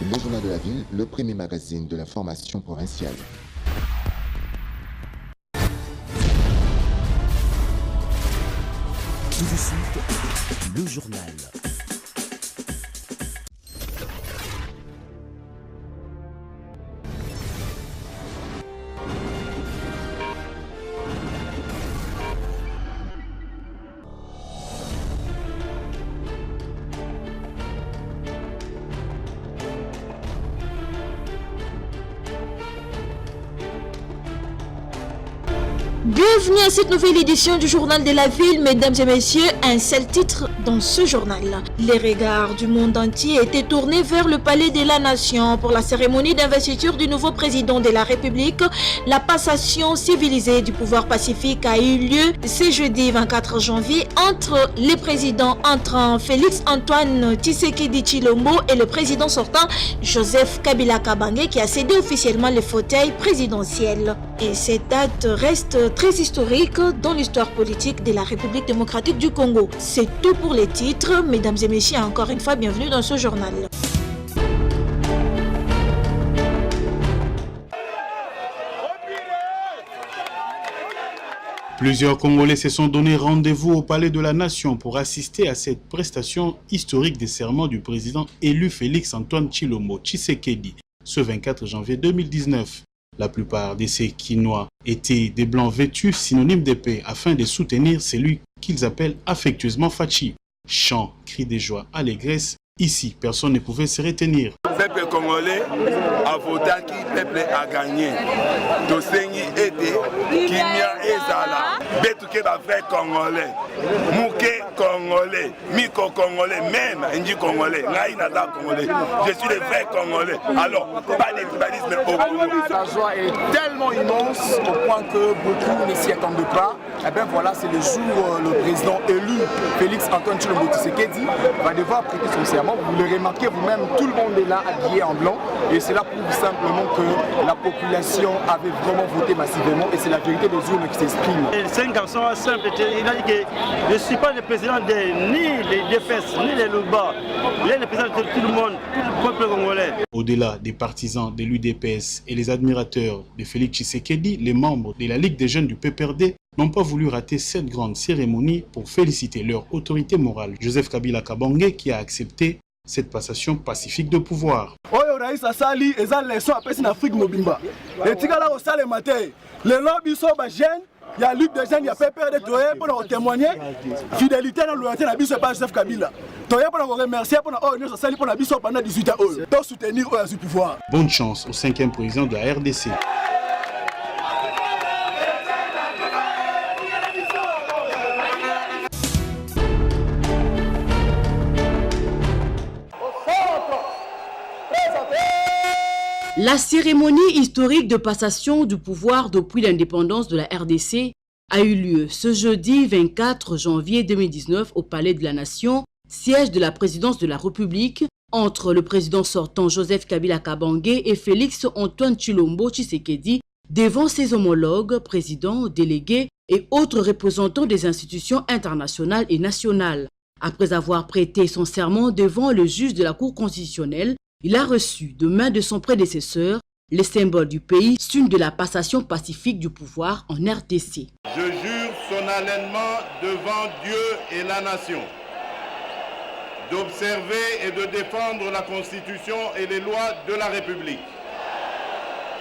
Le Journal de la Ville, le premier magazine de la formation provinciale. Tout de suite, le journal. Bienvenue à cette nouvelle édition du Journal de la Ville, mesdames et messieurs, un seul titre dans ce journal. Les regards du monde entier étaient tournés vers le Palais de la Nation pour la cérémonie d'investiture du nouveau président de la République. La passation civilisée du pouvoir pacifique a eu lieu ce jeudi 24 janvier entre les présidents entrants Félix Antoine Tshisekedi Tshilombo et le président sortant Joseph Kabila Kabange qui a cédé officiellement le fauteuil présidentiel. Et cette date reste très historique dans l'histoire politique de la République démocratique du Congo. C'est tout pour les titres. Mesdames et messieurs, encore une fois, bienvenue dans ce journal. Plusieurs Congolais se sont donné rendez-vous au Palais de la Nation pour assister à cette prestation historique des serments du président élu Félix Antoine Tshilombo Tshisekedi ce 24 janvier 2019. La plupart de ces Quinois étaient des blancs vêtus synonymes de paix afin de soutenir celui qu'ils appellent affectueusement Fachi. Chants, cris de joie, allégresse, ici personne ne pouvait se retenir. Le peuple congolais a voté qui le peuple a gagné. Tosengi ete kimia ezala. Betuke ba vrai congolais. Mouké congolais, Miko congolais, même Ndi congolais, Naïnada congolais. Je suis le vrai congolais. Alors, pas de tribalisme au Congo. La joie est tellement immense au point que beaucoup ne s'y attendaient pas. Et bien voilà, c'est le jour où le président élu Félix Antoine Tshilombo Tshisekedi va devoir prêter son serment. Vous le remarquez vous-même, tout le monde est là habillé en blanc. Et cela prouve simplement que la population avait vraiment voté massivement. Et c'est la vérité des urnes qui s'exprime. C'est un garçon simple. Il a dit que je ne suis pas le président ni les DFS, ni les Luba. Il est le président de tout le monde, tout le peuple congolais. Au-delà des partisans de l'UDPS et les admirateurs de Félix Tshisekedi, les membres de la Ligue des jeunes du PPRD n'ont pas voulu rater cette grande cérémonie pour féliciter leur autorité morale, Joseph Kabila Kabange, qui a accepté cette passation pacifique de pouvoir. Raïs Asali et ça leçon après en Afrique mobimba. Et tigala au sale matin. Les lobbies sont jeunes, il y a Ligue des jeunes, il y a PPRD pour témoigner fidélité dans loyauté na biso pas Joseph Kabila. Toye pour nous remercier pour nous Asali pour la biso pendant 18 ans pour soutenir au pouvoir. Bonne chance au 5e président de la RDC. La cérémonie historique de passation du pouvoir depuis l'indépendance de la RDC a eu lieu ce jeudi 24 janvier 2019 au Palais de la Nation, siège de la présidence de la République, entre le président sortant Joseph Kabila Kabange et Félix Antoine Tshilombo Tshisekedi, devant ses homologues, présidents, délégués et autres représentants des institutions internationales et nationales. Après avoir prêté son serment devant le juge de la Cour constitutionnelle, il a reçu de main de son prédécesseur les symboles du pays, signe de la passation pacifique du pouvoir en RDC. Je jure solennellement devant Dieu et la nation d'observer et de défendre la Constitution et les lois de la République,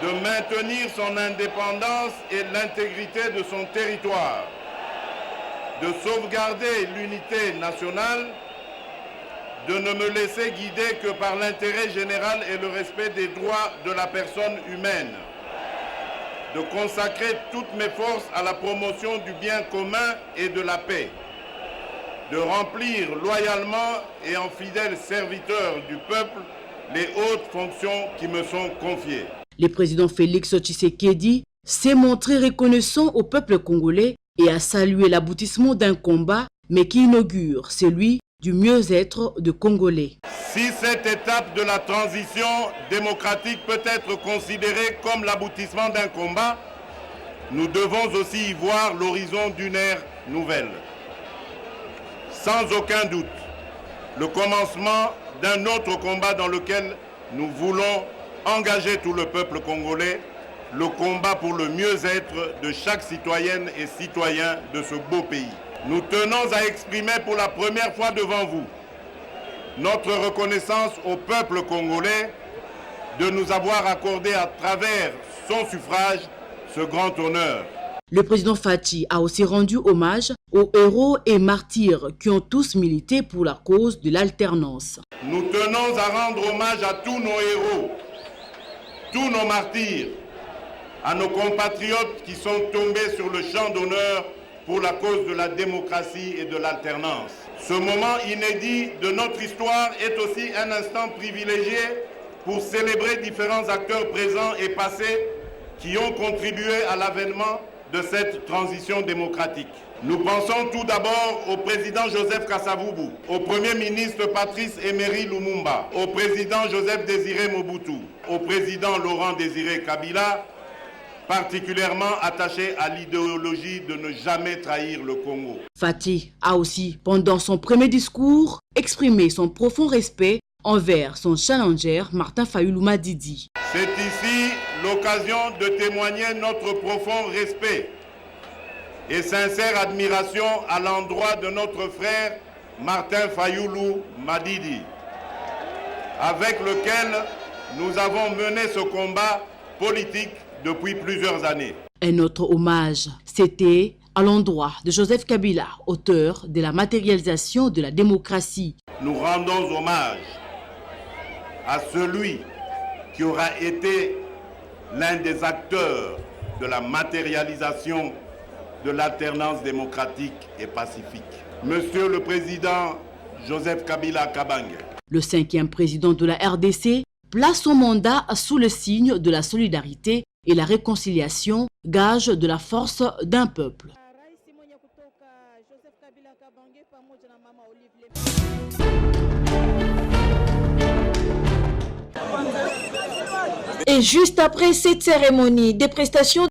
de maintenir son indépendance et l'intégrité de son territoire, de sauvegarder l'unité nationale, de ne me laisser guider que par l'intérêt général et le respect des droits de la personne humaine, de consacrer toutes mes forces à la promotion du bien commun et de la paix, de remplir loyalement et en fidèle serviteur du peuple les hautes fonctions qui me sont confiées. Le président Félix Tshisekedi s'est montré reconnaissant au peuple congolais et a salué l'aboutissement d'un combat, mais qui inaugure celui du mieux-être de Congolais. Si cette étape de la transition démocratique peut être considérée comme l'aboutissement d'un combat, nous devons aussi y voir l'horizon d'une ère nouvelle. Sans aucun doute, le commencement d'un autre combat dans lequel nous voulons engager tout le peuple congolais le combat pour le mieux-être de chaque citoyenne et citoyen de ce beau pays. Nous tenons à exprimer pour la première fois devant vous notre reconnaissance au peuple congolais de nous avoir accordé à travers son suffrage ce grand honneur. Le président Fati a aussi rendu hommage aux héros et martyrs qui ont tous milité pour la cause de l'alternance. Nous tenons à rendre hommage à tous nos héros, tous nos martyrs, à nos compatriotes qui sont tombés sur le champ d'honneur pour la cause de la démocratie et de l'alternance. Ce moment inédit de notre histoire est aussi un instant privilégié pour célébrer différents acteurs présents et passés qui ont contribué à l'avènement de cette transition démocratique. Nous pensons tout d'abord au président Joseph Kasavubu, au premier ministre Patrice Emery Lumumba, au président Joseph Désiré Mobutu, au président Laurent Désiré Kabila, particulièrement attaché à l'idéologie de ne jamais trahir le Congo. Fati a aussi, pendant son premier discours, exprimé son profond respect envers son challenger Martin Fayulu Madidi. C'est ici l'occasion de témoigner notre profond respect et sincère admiration à l'endroit de notre frère Martin Fayulu Madidi, avec lequel nous avons mené ce combat politique depuis plusieurs années. Un autre hommage, c'était à l'endroit de Joseph Kabila, auteur de la matérialisation de la démocratie. Nous rendons hommage à celui qui aura été l'un des acteurs de la matérialisation de l'alternance démocratique et pacifique. Monsieur le Président Joseph Kabila Kabange. Le 5e président de la RDC place son mandat sous le signe de la solidarité et la réconciliation, gage de la force d'un peuple. Et juste après cette cérémonie, des prestations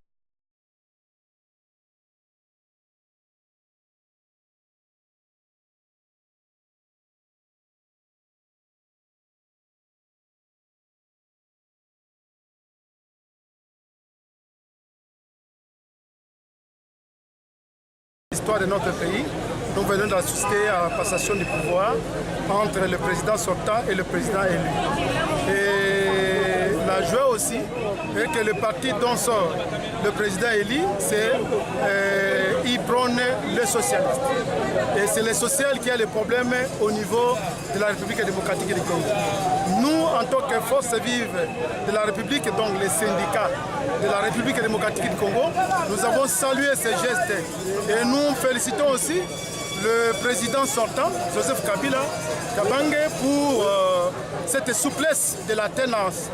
l'histoire de notre pays, nous venons d'assister à la passation du pouvoir entre le président sortant et le président élu. Et la joie aussi est que le parti dont sort le président élu, c'est il prône le socialiste. Et c'est le social qui a le problème au niveau de la République démocratique du Congo. Nous, en tant que force vive de la République, donc les syndicats de la République démocratique du Congo, nous avons salué ces gestes. Et nous félicitons aussi le président sortant, Joseph Kabila Kabange, pour cette souplesse de la tenance.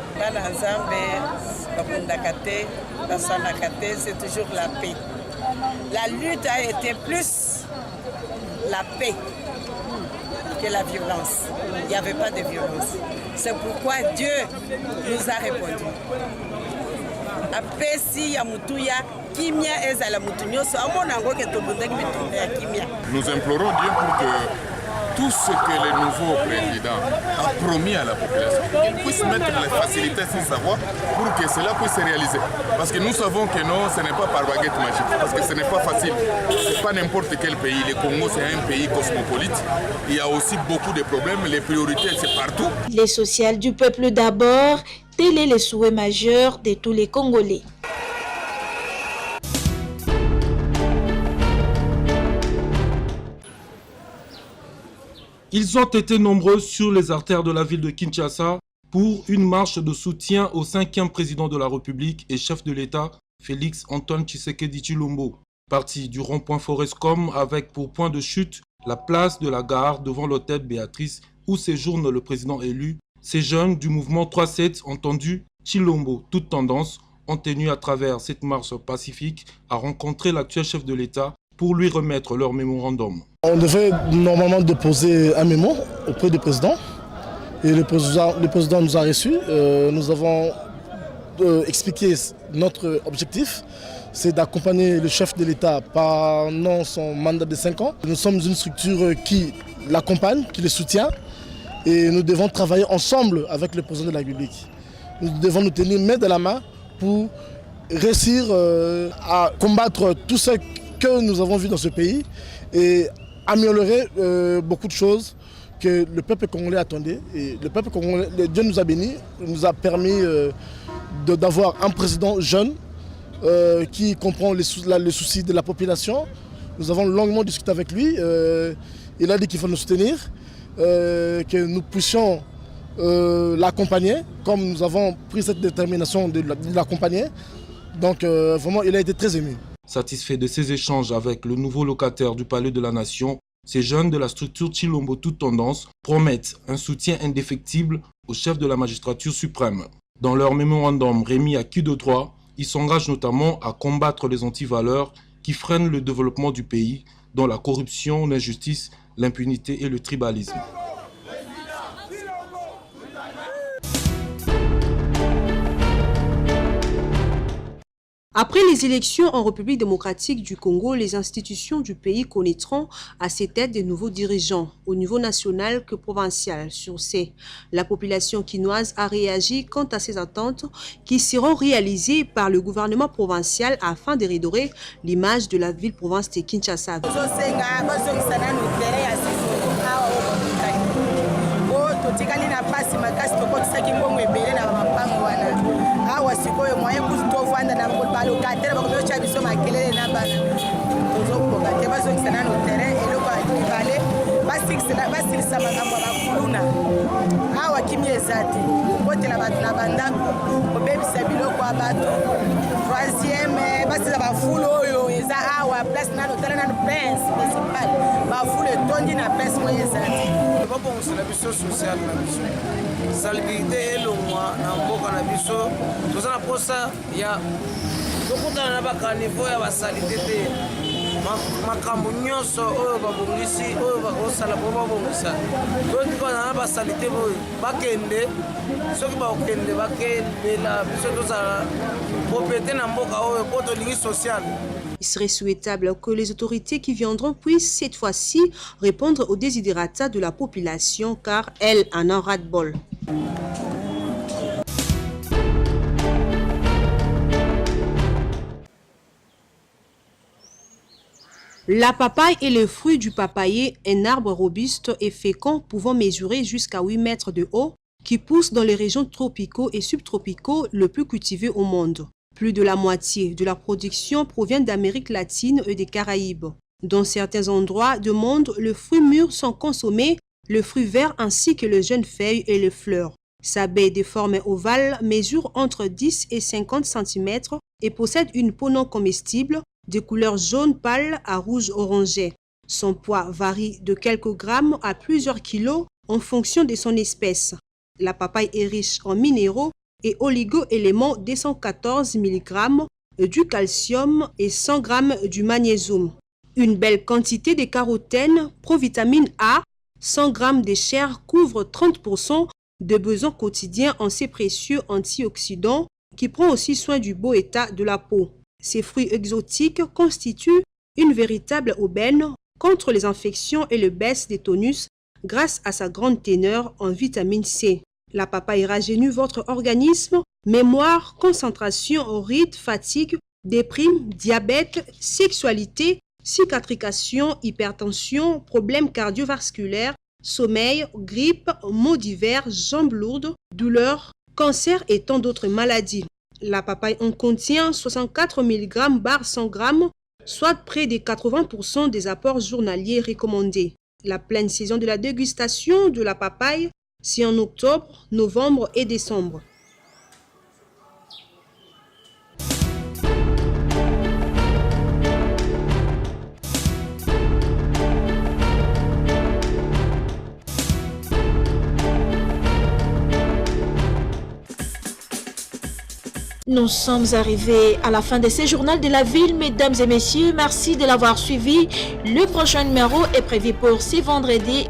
C'est toujours la paix. La lutte a été plus la paix que la violence. Il n'y avait pas de violence. C'est pourquoi Dieu nous a répondu. Nous implorons Dieu pour que tout ce que le nouveau président a promis à la population, qu'il puisse mettre les facilités sans savoir pour que cela puisse se réaliser. Parce que nous savons que non, ce n'est pas par baguette magique, parce que ce n'est pas facile. Ce n'est pas n'importe quel pays. Le Congo, c'est un pays cosmopolite. Il y a aussi beaucoup de problèmes. Les priorités, c'est partout. Les sociales du peuple d'abord, tel est le souhait majeur de tous les Congolais. Ils ont été nombreux sur les artères de la ville de Kinshasa pour une marche de soutien au 5e président de la République et chef de l'État, Félix Antoine Tshisekedi Tshilombo. Parti du rond-point Forescom avec pour point de chute la place de la gare devant l'hôtel Béatrice où séjourne le président élu, ces jeunes du mouvement 3-7 entendu Tshilombo, toute tendance, ont tenu à travers cette marche pacifique à rencontrer l'actuel chef de l'État pour lui remettre leur mémorandum. On devait normalement déposer un mémo auprès du président et le président nous a reçus. Nous avons expliqué notre objectif, c'est d'accompagner le chef de l'État pendant son mandat de 5 ans. Nous sommes une structure qui l'accompagne, qui le soutient Et nous devons travailler ensemble avec le président de la République. Nous devons nous tenir main dans la main pour réussir à combattre tout ce que nous avons vu dans ce pays et améliorer beaucoup de choses que le peuple congolais attendait. Et le peuple congolais, Dieu nous a bénis, nous a permis d'avoir un président jeune qui comprend les soucis de la population. Nous avons longuement discuté avec lui. Il a dit qu'il faut nous soutenir, que nous puissions l'accompagner, comme nous avons pris cette détermination de l'accompagner. Donc vraiment, il a été très ému. Satisfait de ces échanges avec le nouveau locataire du Palais de la Nation, ces jeunes de la structure Tshilombo Toute Tendance promettent un soutien indéfectible au chef de la magistrature suprême. Dans leur mémorandum remis à qui de droit, ils s'engagent notamment à combattre les antivaleurs qui freinent le développement du pays, dont la corruption, l'injustice, l'impunité et le tribalisme. Après les élections en République démocratique du Congo, les institutions du pays connaîtront à ses têtes de nouveaux dirigeants, au niveau national que provincial. Sur ces, la population quinoise a réagi quant à ces attentes qui seront réalisées par le gouvernement provincial afin de redorer l'image de la ville-province de Kinshasa. Salubrité elongwa na mboka na biso tozala posa ya tokutana na bakanivo ya basalite te makambo nyonso oyo babongisi oyo bakosala po babongisa totikana na basalite boyo bakende soki bakende bakendela biso tozala popete na mboka oyo po tolingi sociale. Il serait souhaitable que les autorités qui viendront puissent cette fois-ci répondre aux desiderata de la population car elle en a ras-le-bol. La papaye est le fruit du papayer, un arbre robuste et fécond pouvant mesurer jusqu'à 8 mètres de haut, qui pousse dans les régions tropicaux et subtropicaux le plus cultivées au monde. Plus de la moitié de la production provient d'Amérique latine et des Caraïbes. Dans certains endroits du monde, le fruit mûr sont consommés, le fruit vert ainsi que les jeunes feuilles et les fleurs. Sa baie de forme ovale mesure entre 10 et 50 cm et possède une peau non comestible de couleur jaune pâle à rouge orangé. Son poids varie de quelques grammes à plusieurs kilos en fonction de son espèce. La papaye est riche en minéraux et oligo-éléments 214 mg du calcium et 100 g du magnésium. Une belle quantité de carotène, provitamine A, 100 g de chair couvre 30% des besoins quotidiens en ces précieux antioxydants qui prend aussi soin du beau état de la peau. Ces fruits exotiques constituent une véritable aubaine contre les infections et le baisse des tonus grâce à sa grande teneur en vitamine C. La papaye rajeunit votre organisme, mémoire, concentration, rythme, fatigue, déprime, diabète, sexualité, cicatrification, hypertension, problèmes cardiovasculaires, sommeil, grippe, maux divers, jambes lourdes, douleurs, cancer et tant d'autres maladies. La papaye en contient 64 mg par 100 g, soit près de 80% des apports journaliers recommandés. La pleine saison de la dégustation de la papaye, c'est en octobre, novembre et décembre. Nous sommes arrivés à la fin de ce journal de la ville, mesdames et messieurs. Merci de l'avoir suivi. Le prochain numéro est prévu pour ce vendredi.